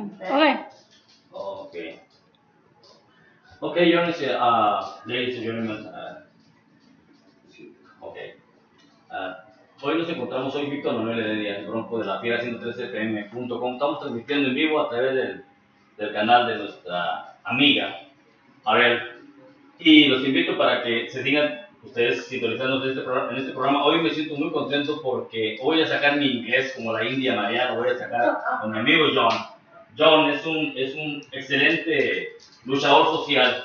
Okay. Okay. Okay, John, ladies and gentlemen, okay. Hoy nos encontramos, soy Víctor Manuel Heredia, el Bronco de la Fiera 113fm.com. Estamos transmitiendo en vivo a través del canal de nuestra amiga Arielle. Y los invito para que se sigan ustedes sintonizando en este programa. Hoy me siento muy contento porque voy a sacar mi inglés como la India María, lo voy a sacar con mi amigo John. John es un excelente luchador social,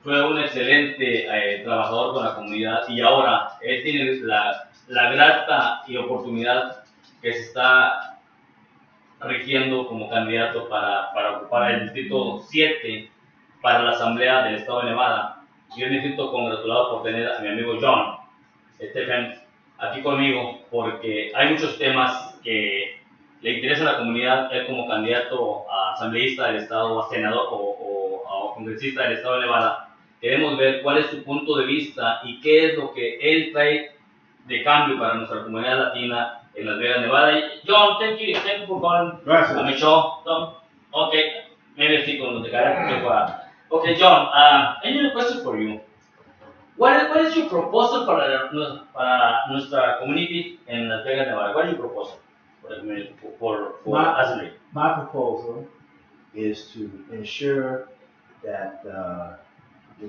fue un excelente trabajador con la comunidad y ahora él tiene la grata y oportunidad que se está rigiendo como candidato para ocupar el distrito 7 para la Asamblea del Estado de Nevada. Yo me siento congratulado por tener a mi amigo John Stephen aquí conmigo porque hay muchos temas que le interesan a la comunidad. Él como candidato a asambleísta del Estado, a senador o congresista del Estado de Nevada, queremos ver cuál es su punto de vista y qué es lo que él trae de cambio para nuestra comunidad latina en Las Vegas, Nevada. John, thank you for calling my show. Okay, maybe sí con los de cara. Okay, John, I need a question for you. What is your proposal para nuestra community en Las Vegas, Nevada? What is your proposal for the community, for assembly? My proposal is to ensure that the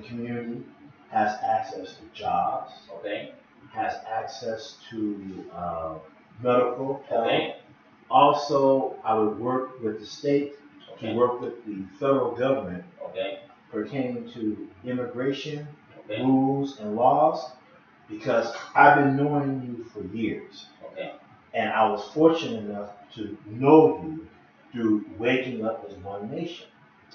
community has access to jobs, Okay, has access to medical help. okay, Also, I would work with the state okay, to work with the federal government okay, pertaining to immigration okay, rules and laws, because I've been knowing you for years. okay, And I was fortunate enough to know you through Waking Up as One Nation,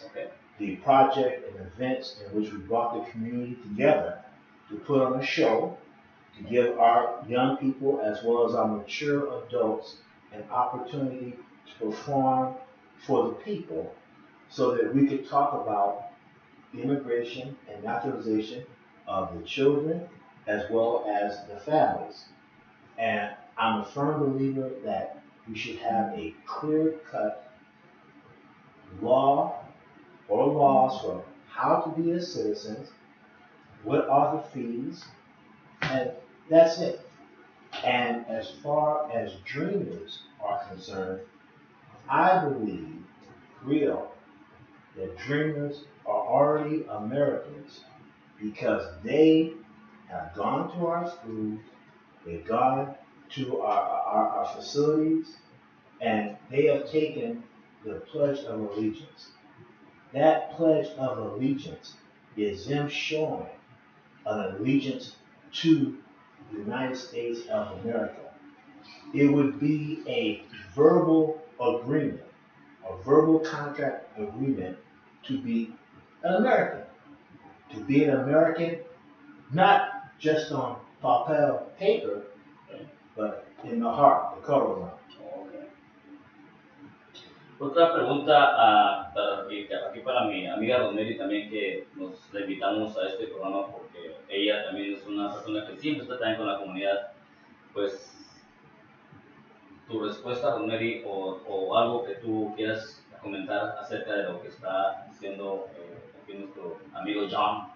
okay, the project and events in which we brought the community together to put on a show, to give our young people as well as our mature adults an opportunity to perform for the people so that we could talk about immigration and naturalization of the children as well as the families. And I'm a firm believer that we should have a clear-cut law or laws for how to be a citizen, what are the fees, and that's it. And as far as dreamers are concerned, I believe, real, that dreamers are already Americans because they have gone to our schools, they've gone to our facilities, and they have taken the Pledge of Allegiance. That Pledge of Allegiance is them showing an allegiance to the United States of America. It would be a verbal agreement, a verbal contract agreement to be an American. To be an American, not just on paper, but in the heart, the color line. okay. Otra pregunta aquí para mi amiga Rosemary también, que nos la invitamos a este programa porque ella también es una persona que siempre está también con la comunidad. Pues tu respuesta, Rosemary, o algo que tú quieras comentar acerca de lo que está diciendo aquí nuestro amigo John.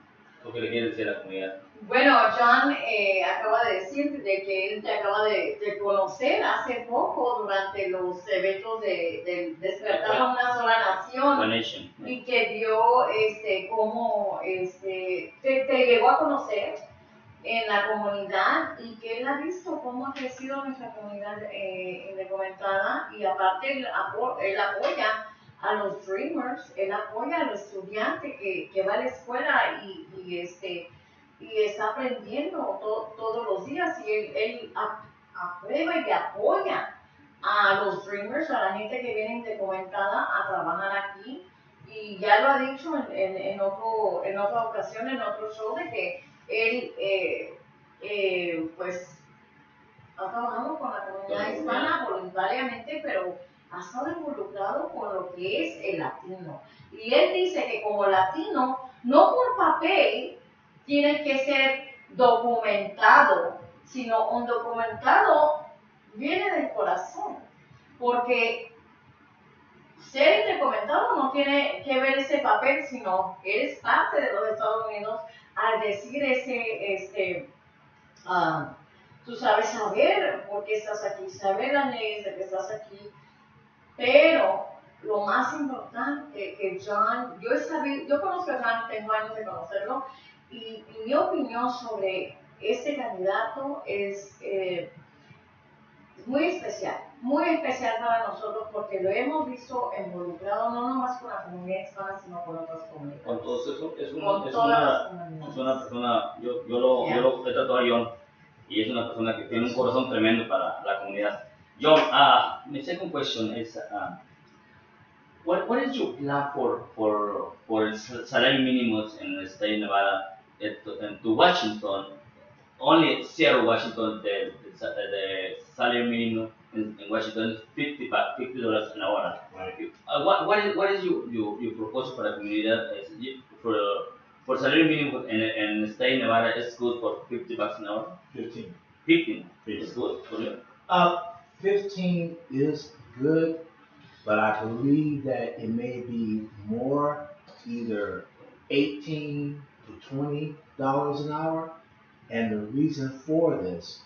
¿Tú qué le quieres decir a la comunidad? Bueno, John acaba de decir de que él te acaba de conocer hace poco durante los eventos de despertar a una sola nación. One Nation. Y que vio cómo te llegó a conocer en la comunidad y que él ha visto cómo ha crecido nuestra comunidad indocumentada y aparte él apoya a los dreamers, él apoya al estudiante que va a la escuela y está aprendiendo todos los días y él aprueba y apoya a los dreamers, a la gente que viene indocumentada a trabajar aquí. Y ya lo ha dicho en otra ocasión, en otro show, de que él pues ha trabajado con la comunidad hispana voluntariamente, pero ha estado involucrado con lo que es el latino. Y él dice que como latino, no por papel, tiene que ser documentado, sino un documentado viene del corazón, porque ser indocumentado no tiene que ver ese papel, sino que eres parte de los Estados Unidos al decir ah, tú sabes saber por qué estás aquí, saber las leyes de que estás aquí, pero lo más importante que John, yo conozco a John, tengo años de conocerlo, y mi opinión sobre este candidato es muy especial para nosotros porque lo hemos visto involucrado no nomás con la comunidad hispana, sino con otras comunidades. Con todos eso, es Todas una persona, yo lo he tratado a John y es una persona que tiene un corazón tremendo para la comunidad. John, my second question is, what is your plan for salary minimums in the state of Nevada and to Washington? Only Seattle, Washington, the salary minimum in Washington is $50 an hour. Right. What is your proposal for the community for salary minimum in the state of Nevada is good for $50 an hour? 15. 15 is good for you. 15 is good, but I believe that it may be more, either 18 to $20 an hour. And the reason for this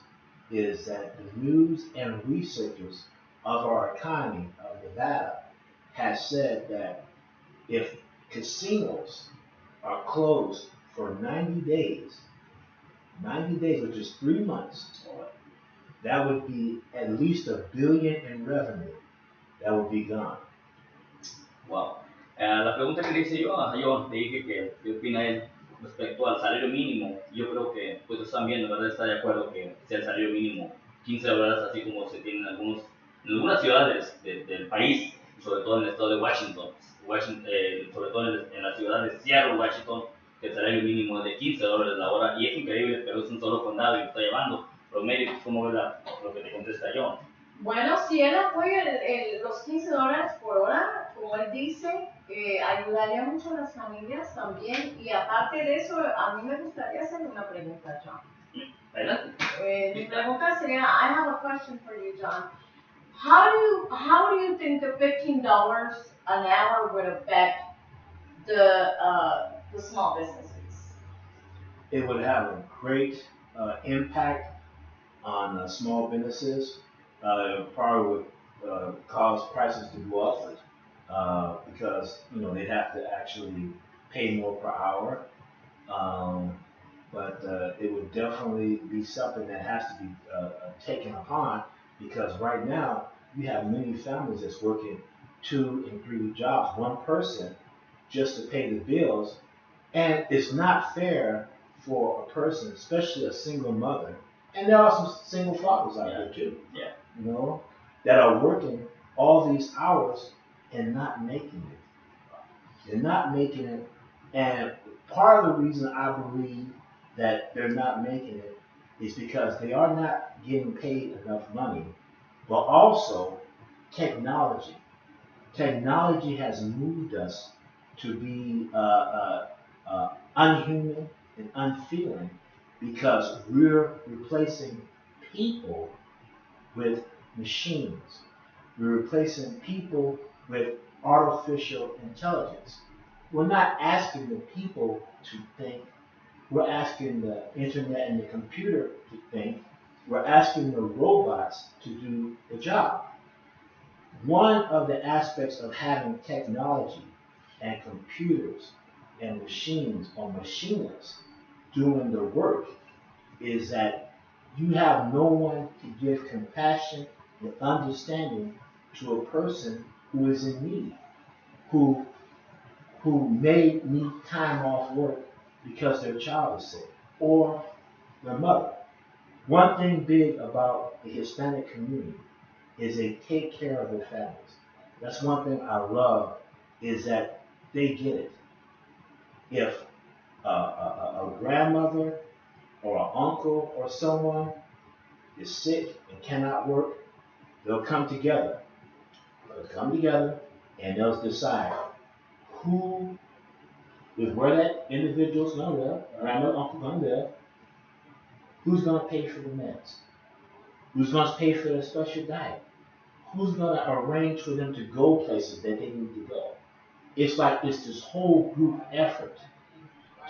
is that the news and researchers of our economy of Nevada has said that if casinos are closed for 90 days, which is 3 months, that would be at least $1 billion in revenue that would be gone. Wow. La pregunta que le hice yo a John, le dije que qué opina él respecto al salario mínimo. Yo creo que pues también, ¿verdad? Está de acuerdo que sea el salario mínimo $15, así como se tiene en algunas ciudades del país, sobre todo en el estado de Washington, sobre todo en la ciudad de Seattle, Washington, que el salario mínimo es de $15 la hora, y es increíble, pero es un solo condado y lo está llevando. Promedio, ¿cómo ves lo que te contesta John? Bueno, si él apoya los $15 por hora, como él dice, ayudaría mucho a las familias también. Y aparte de eso, a mí me gustaría hacerle una pregunta, John. Adelante. Mi pregunta sería, I have a question for you, John. How do you think the $15 an hour would affect the small businesses? It would have a great impact on small businesses. It probably would cause prices to go up because they'd have to actually pay more per hour. But it would definitely be something that has to be taken upon, because right now you have many families that's working 2 and 3 jobs, one person just to pay the bills, and it's not fair for a person, especially a single mother, and there are some single fathers out there too. Yeah. That are working all these hours and not making it. They're not making it, and part of the reason I believe that they're not making it is because they are not getting paid enough money, but also technology. Technology has moved us to be unhuman and unfeeling, because we're replacing people with machines. We're replacing people with artificial intelligence. We're not asking the people to think. We're asking the internet and the computer to think. We're asking the robots to do the job. One of the aspects of having technology and computers and machines or machinists doing the work is that you have no one to give compassion and understanding to a person who is in need, who may need time off work because their child is sick, or their mother. One thing big about the Hispanic community is they take care of their families. That's one thing I love, is that they get it. If a grandmother or an uncle or someone is sick and cannot work, they'll come together. And they'll decide who is where that individual's going to live, grandmother, uncle going to live, who's going to pay for the meds, who's going to pay for their special diet, who's going to arrange for them to go places that they need to go. it's like it's this whole group effort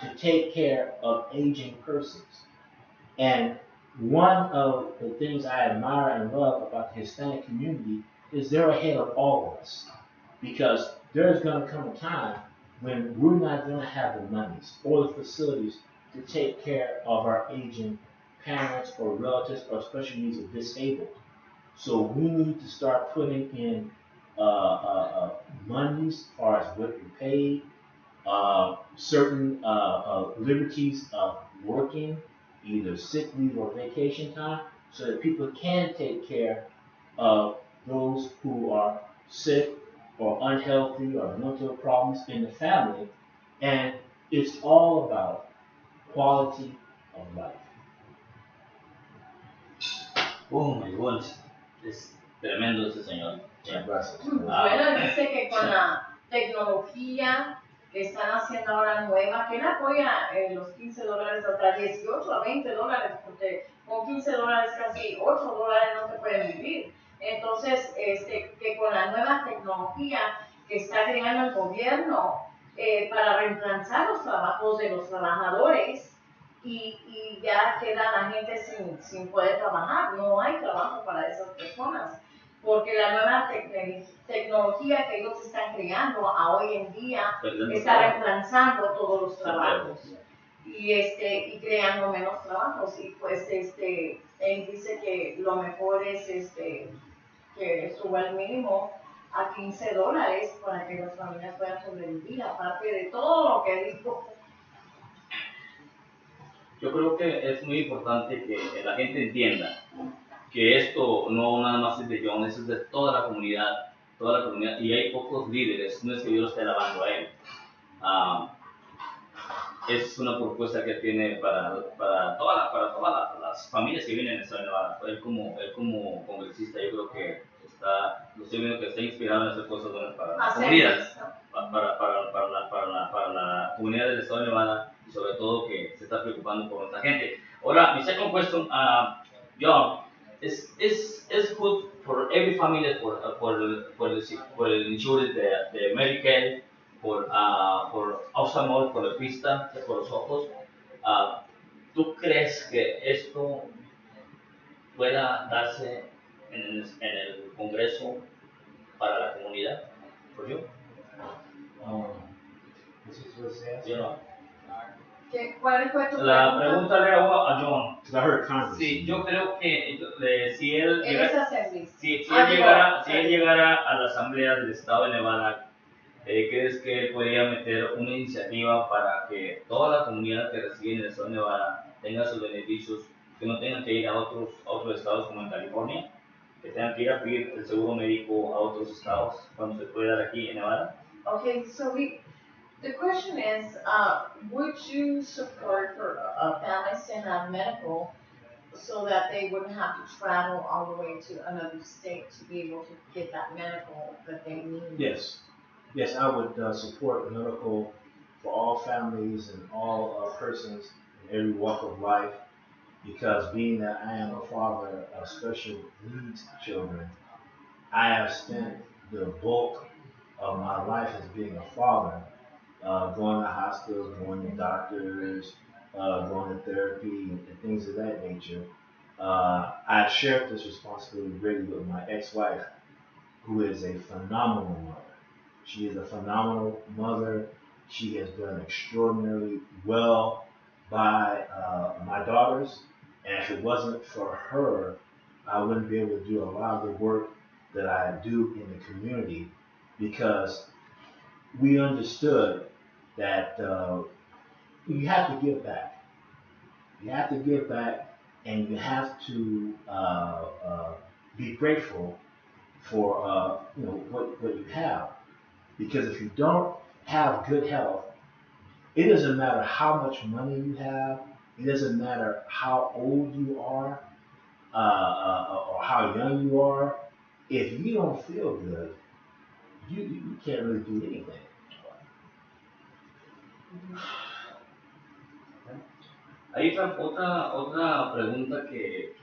to take care of aging persons. And one of the things I admire and love about the Hispanic community is they're ahead of all of us. Because there's going to come a time when we're not going to have the monies or the facilities to take care of our aging parents or relatives or special needs or disabled. So we need to start putting in monies as far as what we pay, certain liberties of working, either sick leave or vacation time, so that people can take care of those who are sick or unhealthy or mental problems in the family. And it's all about quality of life. Oh my goodness, es tremendo ese señor. Yeah. Gracias. Bueno, dice que con la tecnología que están haciendo ahora nueva, que él apoya los $15 hasta $18 a $20, porque con $15 casi $8 no se pueden vivir. Entonces, que con la nueva tecnología que está creando el gobierno para reemplazar los trabajos de los trabajadores y ya queda la gente sin poder trabajar, no hay trabajo para esas personas. Porque la nueva tecnología que ellos están creando a hoy en día está reemplazando todos los trabajos y creando menos trabajos. Y pues él dice que lo mejor es que suba el mínimo a $15 para que las familias puedan sobrevivir, aparte de todo lo que dijo. Yo creo que es muy importante que la gente entienda que esto no nada más es de John, eso es de toda la comunidad, y hay pocos líderes, no es que yo lo esté alabando a él. Es una propuesta que tiene para todas las familias que vienen en Estado de Nevada. Él como congresista, yo creo que lo estoy viendo que está inspirado en hacer cosas buenas para la comunidad, para la comunidad del Estado de Nevada, y sobre todo que se está preocupando por nuestra gente. Ahora, mi second question, John, is good for every family for el insurance de Medicare, por oftalmol, por la vista, por los ojos. ¿Tú crees que esto pueda darse en el Congreso para la comunidad? ¿Por yo? Yo no. ¿Cuál fue tu La pregunta le hago a John. I heard Congress. Sí, yo creo que si él llegara a la Asamblea del Estado de Nevada, ¿crees que él podría meter una iniciativa para que toda la comunidad que reside en el Estado de Nevada tenga sus beneficios, que no tengan que ir a otros estados como en California, que tengan que ir a pedir el seguro médico a otros estados cuando se puede dar aquí en Nevada? Okay, so the question is, would you support for families to have medical so that they wouldn't have to travel all the way to another state to be able to get that medical that they need? Yes. Yes, I would support medical for all families and all persons in every walk of life, because being that I am a father of special needs children, I have spent the bulk of my life as being a father, going to hospitals, going to doctors, going to therapy and things of that nature. I shared this responsibility really with my ex-wife, who is a phenomenal mother. She is a phenomenal mother. She has done extraordinarily well by my daughters. And if it wasn't for her, I wouldn't be able to do a lot of the work that I do in the community, because we understood that you have to give back. You have to give back, and you have to be grateful for what you have. Because if you don't have good health, it doesn't matter how much money you have, it doesn't matter how old you are, or how young you are. If you don't feel good, you can't really do anything. Hay otra pregunta que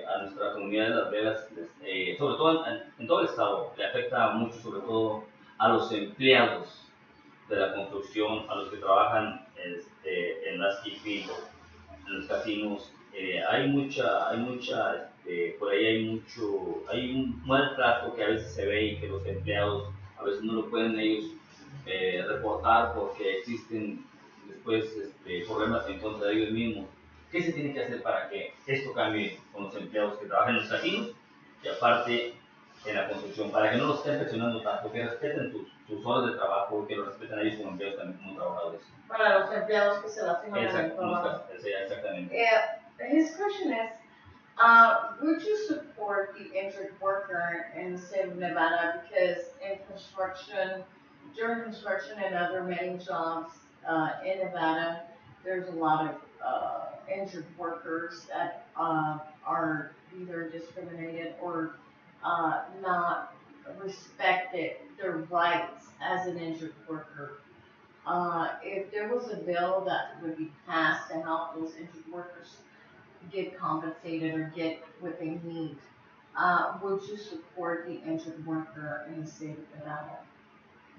a nuestra comunidad de Las Vegas, sobre todo en todo el estado, le afecta mucho, sobre todo a los empleados de la construcción, a los que trabajan en las keeping, en los casinos, por ahí hay un mal trato que a veces se ve y que los empleados a veces no lo pueden ellos reportar porque existen después problemas en contra de ellos mismos. ¿Qué se tiene que hacer para que esto cambie con los empleados que trabajan en los casinos y aparte en la construcción, para que no los estén presionando tanto, que respeten sus horas de trabajo y que los respeten a ellos como empleados también como trabajadores? Para los empleados que se lastiman en el trabajo. Exactamente. His question is, would you support the injured worker in the state of Nevada? Because in construction, during construction and other many jobs in Nevada, there's a lot of injured workers that are either discriminated or not respected their rights as an injured worker. If there was a bill that would be passed to help those injured workers get compensated or get what they need, would you support the injured worker in the state of Nevada?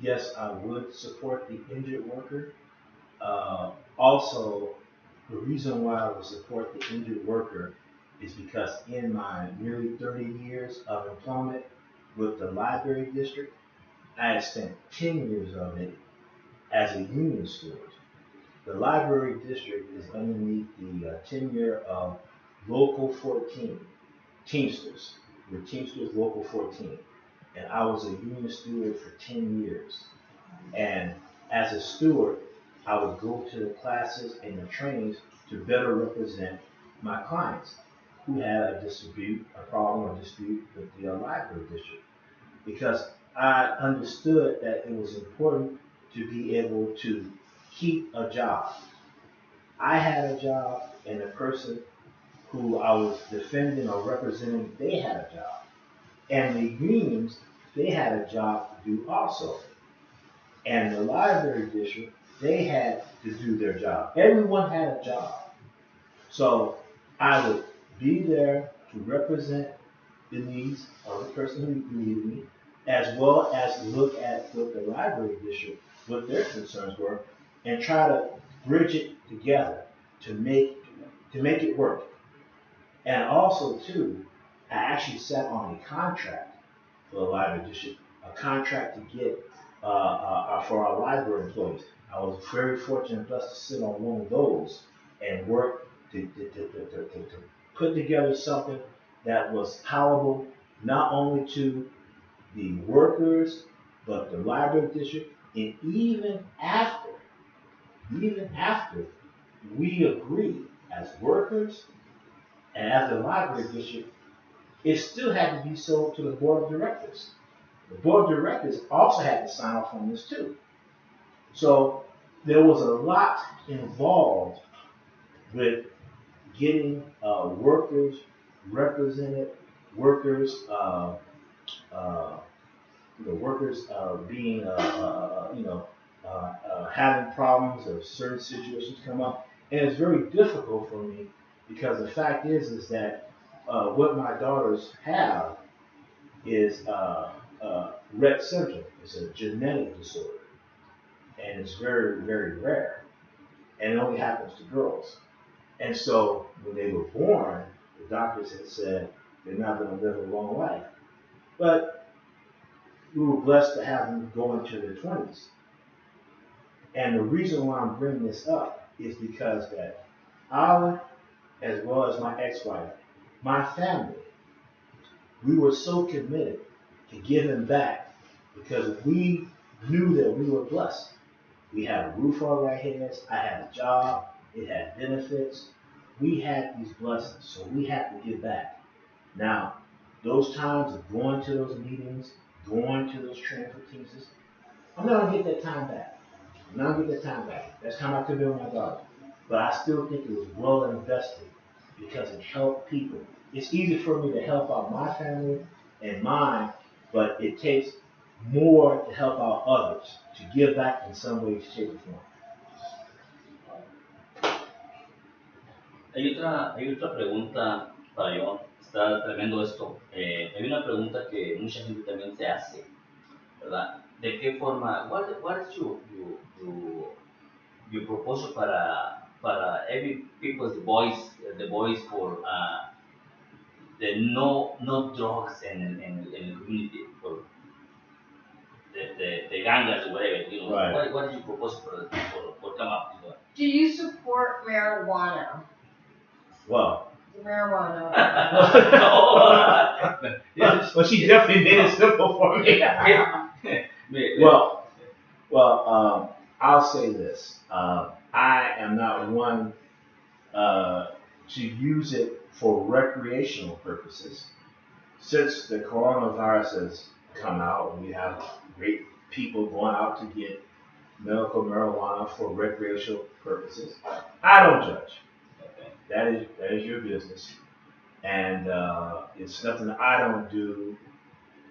Yes, I would support the injured worker. Also, the reason why I would support the injured worker is because in my nearly 30 years of employment with the library district, I had spent 10 years of it as a union steward. The library district is underneath the tenure of Local 14, Teamsters. We're Teamsters Local 14. And I was a union steward for 10 years. And as a steward, I would go to the classes and the trainings to better represent my clients who had a dispute, a problem or dispute with the library district. Because I understood that it was important to be able to keep a job. I had a job, and the person who I was defending or representing, they had a job. And the unions, they had a job to do also. And the library district, they had to do their job. Everyone had a job. So I would be there to represent the needs of the person who needed me, as well as look at what the library district, what their concerns were, and try to bridge it together to make it work. And also too, I actually sat on a contract for the library district, a contract to get for our library employees. I was very fortunate and blessed to sit on one of those and work to put together something that was palatable not only to the workers, but the library district, and even after we agreed as workers and as the library district, it still had to be sold to the board of directors. The board of directors also had to sign off on this too. So there was a lot involved with getting workers represented, workers being having problems or certain situations come up, and it's very difficult for me because the fact is that what my daughters have is Rett syndrome. It's a genetic disorder, and it's very, very rare, and it only happens to girls. And so when they were born, the doctors had said they're not going to live a long life. But we were blessed to have them go into their 20s. And the reason why I'm bringing this up is because that Olive, as well as my ex-wife, my family, we were so committed to giving back because we knew that we were blessed. We had a roof over our heads. I had a job. It had benefits. We had these blessings, so we had to give back. Now, those times of going to those meetings, going to those training for teachers, I'm not going to get that time back. I'm not going to get that time back. That's time I could be with my daughter. But I still think it was well invested because it helped people. It's easy for me to help out my family and mine, but it takes more to help out others, to give back in some way, shape, or form. Hay otra pregunta para John. Está tremendo esto. Hay una pregunta que mucha gente también se hace, ¿verdad? ¿De qué forma? What is your proposal para every people's voice, the voice for the no drugs in the community for the gangas or whatever, you know? Right. What is your proposal for come up with that? Do you support marijuana? Well, Marijuana. Yes. well, she definitely made it simple for me. Well, I'll say this. I am not one to use it for recreational purposes. Since the coronavirus has come out, we have great people going out to get medical marijuana for recreational purposes. I don't judge. Okay. That is your business, and it's nothing I don't do,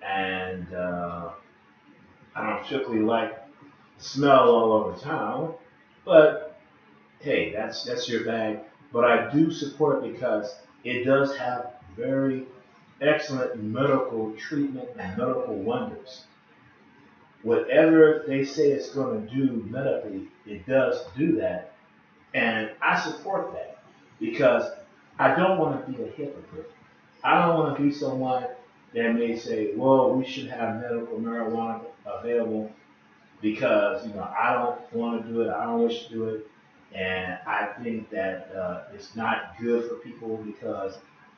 and I don't particularly like the smell all over town. But hey, that's your bag. But I do support it because it does have very excellent medical treatment and medical wonders. Whatever they say it's going to do medically, it does do that. And I support that because I don't want to be a hypocrite. I don't want to be someone that may say, well, we should have medical marijuana available because, I don't want to do it. I don't wish to do it. And I think that it's not good for people because,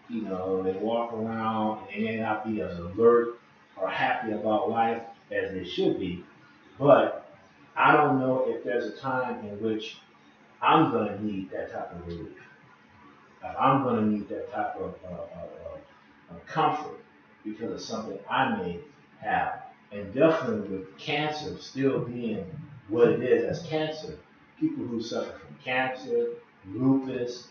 they walk around and they may not be as alert or happy about life as they should be. But I don't know if there's a time in which I'm going to need that type of relief. I'm going to need that type of comfort because of something I may have. And definitely with cancer still being what it is as cancer, people who suffer from cancer, lupus,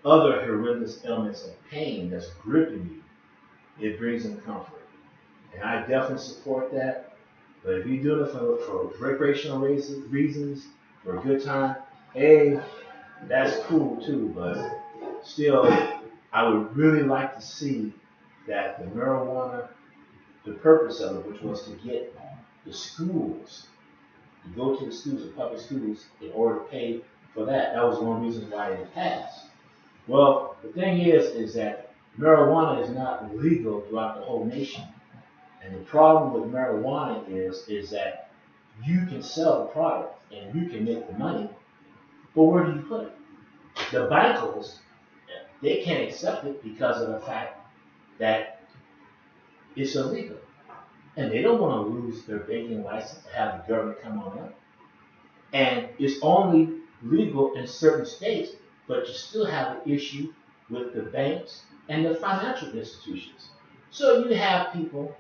other horrendous ailments of pain that's gripping you, it brings them comfort. And I definitely support that. But if you're doing it for recreational reasons, for a good time, hey, that's cool too. But still, I would really like to see that the marijuana, the purpose of it, which was to get the schools, to go to the schools, the public schools, in order to pay for that. That was one of the reasons why it passed. Well, the thing is that marijuana is not legal throughout the whole nation. And the problem with marijuana is that you can sell the product and you can make the money, but where do you put it? The bankers, they can't accept it because of the fact that it's illegal. And they don't want to lose their banking license to have the government come on up. And it's only legal in certain states, but you still have an issue with the banks and the financial institutions. So you have people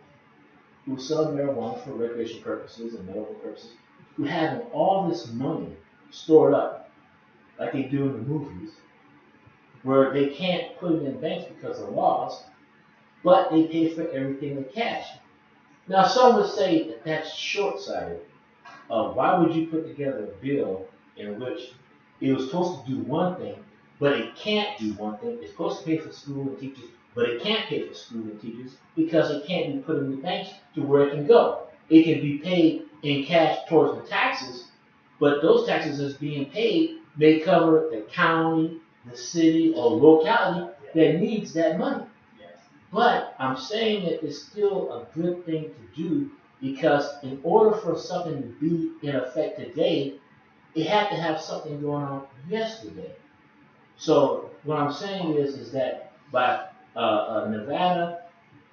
who sell marijuana for recreational purposes and medical purposes, who have all this money stored up, like they do in the movies, where they can't put it in banks because of laws, but they pay for everything with cash. Now, some would say that that's short-sighted. Why would you put together a bill in which it was supposed to do one thing, but it can't do one thing? It's supposed to pay for school and teachers, but it can't pay for school and teachers because it can't be put in the banks to where it can go. It can be paid in cash towards the taxes, but those taxes that's being paid may cover the county, the city, or locality that needs that money. But I'm saying that it's still a good thing to do because in order for something to be in effect today, it had to have something going on yesterday. So what I'm saying is that by Nevada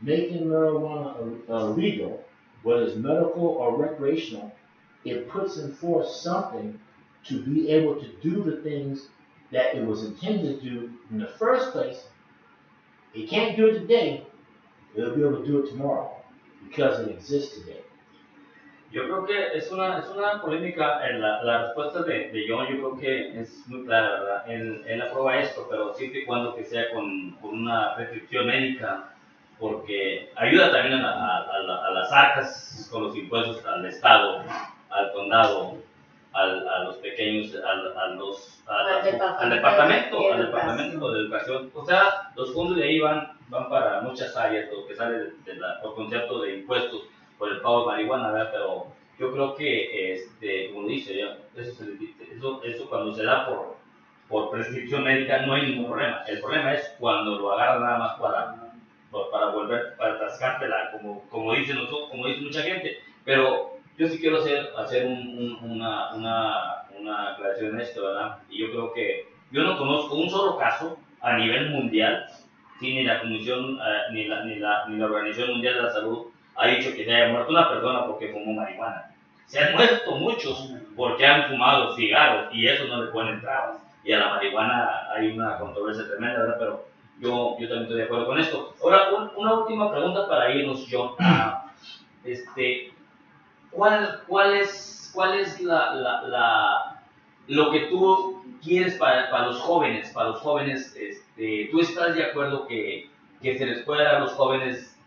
making marijuana legal, whether it's medical or recreational, it puts in forth something to be able to do the things that it was intended to do in the first place. It can't do it today, it'll be able to do it tomorrow because it exists today. Yo creo que es una polémica, la respuesta de John yo creo que es muy clara, ¿verdad? Él aprueba esto, pero siempre y cuando que sea con una restricción médica, porque ayuda también a las arcas con los impuestos al Estado, al condado, a los pequeños, al departamento de educación. O sea, los fondos de ahí van para muchas áreas, lo que sale por concepto de impuestos. por el pago de marihuana, ¿verdad? Pero yo creo que, como dice, eso cuando se da por prescripción médica no hay ningún problema. El problema es cuando lo agarran nada más para volver, para atascártela, como dicen como dice mucha gente. Pero yo sí quiero hacer una aclaración en esto, ¿verdad? Y yo creo que yo no conozco un solo caso a nivel mundial, sí, ni la Comisión, ni la Organización Mundial de la Salud ha dicho que se haya muerto una persona porque fumó marihuana. Se han muerto muchos porque han fumado cigarros y eso no le ponen trabas. Y a la marihuana hay una controversia tremenda, ¿verdad? Pero yo también estoy de acuerdo con esto. Ahora, una última pregunta para irnos, John. ¿Cuál es lo que tú quieres para los jóvenes? Para los jóvenes, ¿tú estás de acuerdo que se les pueda dar a los jóvenes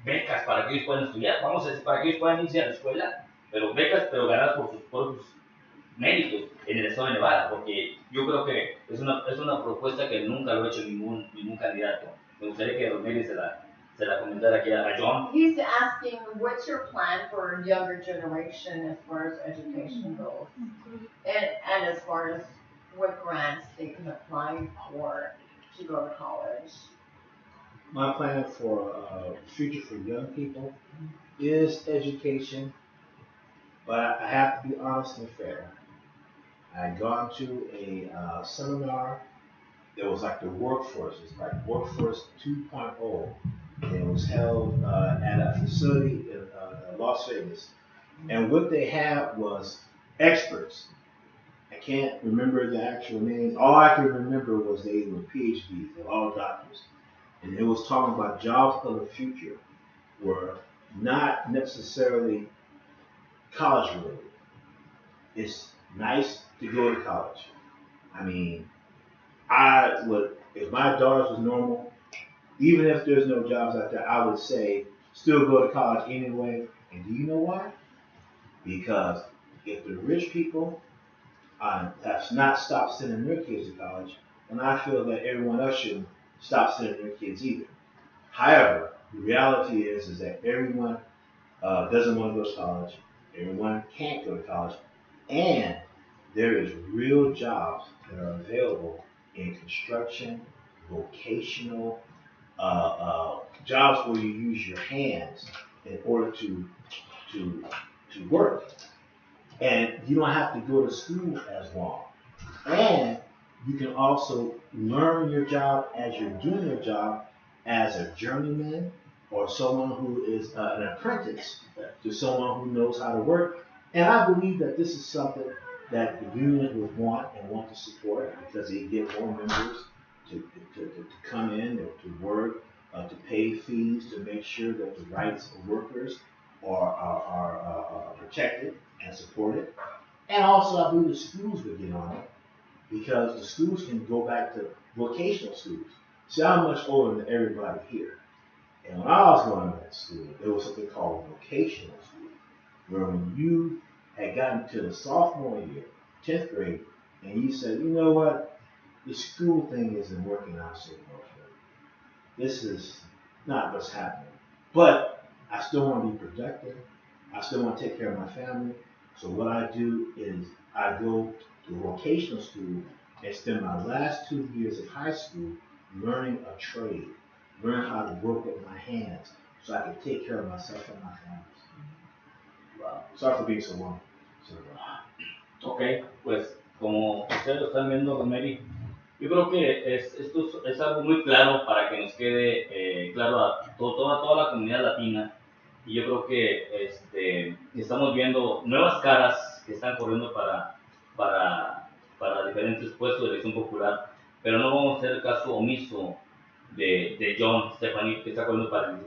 becas para que ellos puedan estudiar? Vamos a decir, para que ellos puedan irse a la escuela, pero becas, pero ganadas por sus propios méritos en el estado de Nevada, porque yo creo que es una propuesta que nunca lo ha hecho ningún candidato. Me gustaría que los medios se la comentara aquí a John. He's asking, what's your plan for younger generation as far as education goes? And as far as what grants they can apply for to go to college? My plan for future for young people is education, but I have to be honest and fair. I had gone to a seminar. It was like the workforce. It's like Workforce 2.0. And it was held at a facility in Las Vegas. And what they had was experts. I can't remember the actual names. All I can remember was they were PhDs. They're all doctors. And it was talking about jobs of the future were not necessarily college related. It's nice to go to college. I mean, if my daughters was normal, even if there's no jobs out there, I would say still go to college anyway. And do you know why? Because if the rich people have not stopped sending their kids to college, then I feel that everyone else should stop sending their kids either. However, the reality is that everyone doesn't want to go to college. Everyone can't go to college. And there is real jobs that are available in construction, vocational, jobs where you use your hands in order to work. And you don't have to go to school as long. And you can also learn your job as you're doing your job as a journeyman or someone who is an apprentice to someone who knows how to work. And I believe that this is something that the union would want to support because they get more members to come in or to work, to pay fees, to make sure that the rights of workers are protected and supported. And also I believe the schools would get on it because the schools can go back to vocational schools. See, I'm much older than everybody here. And when I was going to that school, there was something called vocational school, where when you had gotten to the sophomore year, 10th grade, and you said, you know what, the school thing isn't working out so well for me. This is not what's happening. But I still want to be productive. I still want to take care of my family. So what I do is I go to vocational school and spend my last 2 years of high school learning a trade, learn how to work with my hands so I can take care of myself and my family. Wow. Sorry for being so long. Ok, pues como ustedes lo están viendo, Mary, yo creo que esto es algo muy claro para que nos quede claro a toda la comunidad latina. Y yo creo que estamos viendo nuevas caras que están corriendo para diferentes puestos de elección popular, pero no vamos a hacer caso omiso de John Stephanie, que está corriendo para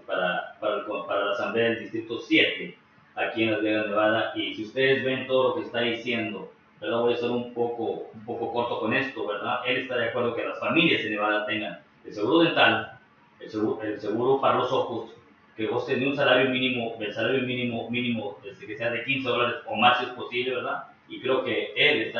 la Asamblea del Distrito 7, aquí en Las Vegas, Nevada. Y si ustedes ven todo lo que está diciendo, ¿verdad? Voy a ser un poco corto con esto, ¿verdad? Él está de acuerdo que las familias en Nevada tengan el seguro dental, el seguro para los ojos, que gosten de un salario mínimo, del salario mínimo que sea de $15 o más si es posible, ¿verdad? Y creo que él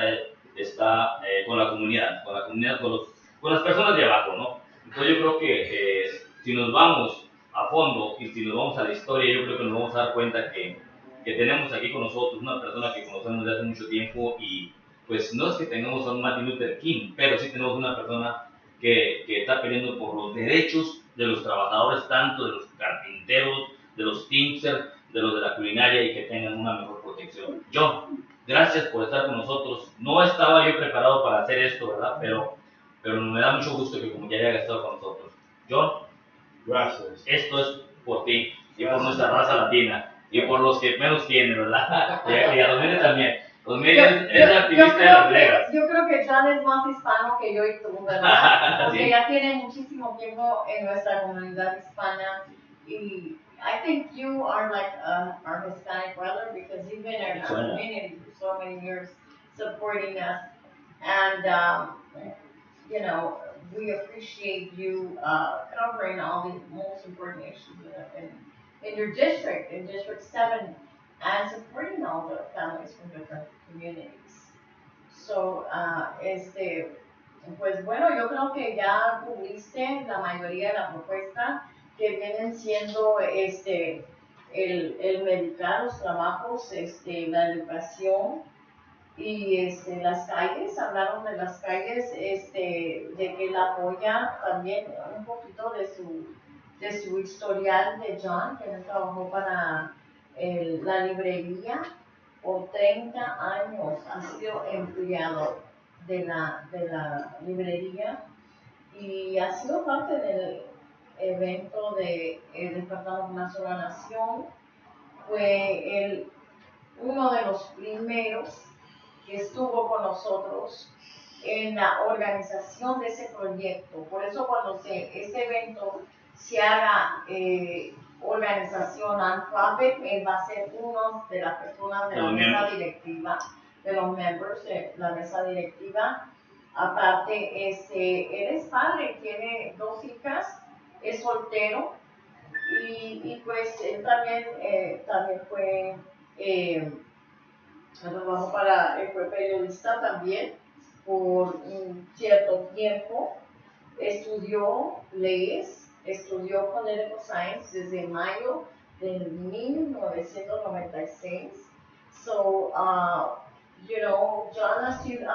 está con la comunidad, con las personas de abajo, ¿no? Entonces yo creo que si nos vamos a fondo y si nos vamos a la historia, yo creo que nos vamos a dar cuenta que tenemos aquí con nosotros una persona que conocemos desde hace mucho tiempo y pues no es que tengamos a un Martin Luther King, pero sí tenemos una persona que está peleando por los derechos de los trabajadores, tanto de los carpinteros, de los teamsters, de los de la culinaria y que tengan una mejor protección. John, gracias por estar con nosotros. No estaba yo preparado para hacer esto, ¿verdad? Pero me da mucho gusto que como ya haya estado con nosotros. John, Gracias. esto es por ti y por nuestra raza latina y por los que menos tienen, ¿verdad? Y a los medios también. Los medios es la activista de las reglas. Yo creo que John es más hispano que yo y tú, ¿verdad? Porque Sí. ya tiene muchísimo tiempo en nuestra comunidad hispana y I think you are like our Hispanic brother because you've been in our community for so many years supporting us and you know, we appreciate you covering all the most important issues in your district, in District 7, and supporting all the families from different communities. So, pues bueno, yo creo que ya cubriste la mayoría de la propuesta que vienen siendo el medicar los trabajos, la educación, y las calles, hablaron de las calles, de que él apoya también un poquito de su historial de John, que él trabajó para la librería por 30 años, ha sido empleado de la librería y ha sido parte del evento de Despertamos una sola nación, fue uno de los primeros que estuvo con nosotros en la organización de ese proyecto. Por eso cuando este evento se haga organización non-profit, él va a ser uno de las personas de la mesa directiva, de los members de la mesa directiva. Aparte, él es padre, tiene 2 hijas, es soltero y pues él también fue trabajó fue periodista también por un cierto tiempo, estudió leyes, estudió political science desde mayo de 1996. So, you know, John ha sido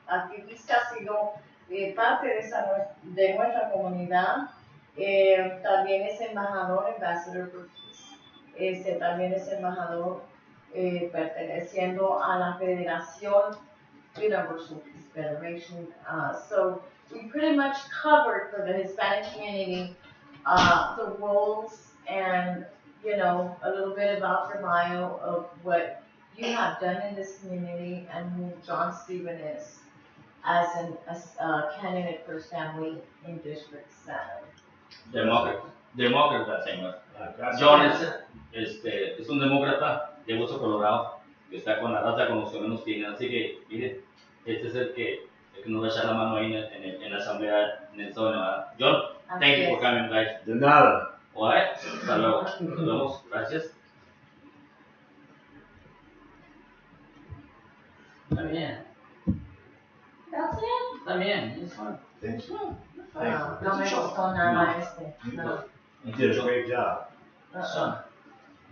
activista, ha sido parte de nuestra comunidad. También es embajador, ambassador for peace. También es embajador perteneciendo a la Federación Universal Peace Federation. So we pretty much covered for the Hispanic community the roles and, you know, a little bit about your bio of what you have done in this community and who John Stephen is as a candidate for his family in District 7. Demócrata, señor. John es un demócrata de hueso colorado que está con la raza con los que menos tienen. Así que, mire, este es el que nos va a echar la mano ahí en la asamblea en el estado de Nevada. John, thank you for coming, guys. De nada. Alright, hasta luego. Nos vemos. Gracias. Está bien. That's it? Está bien. It's fine. Thanks. No me gustó nada no. You did a great job. Son.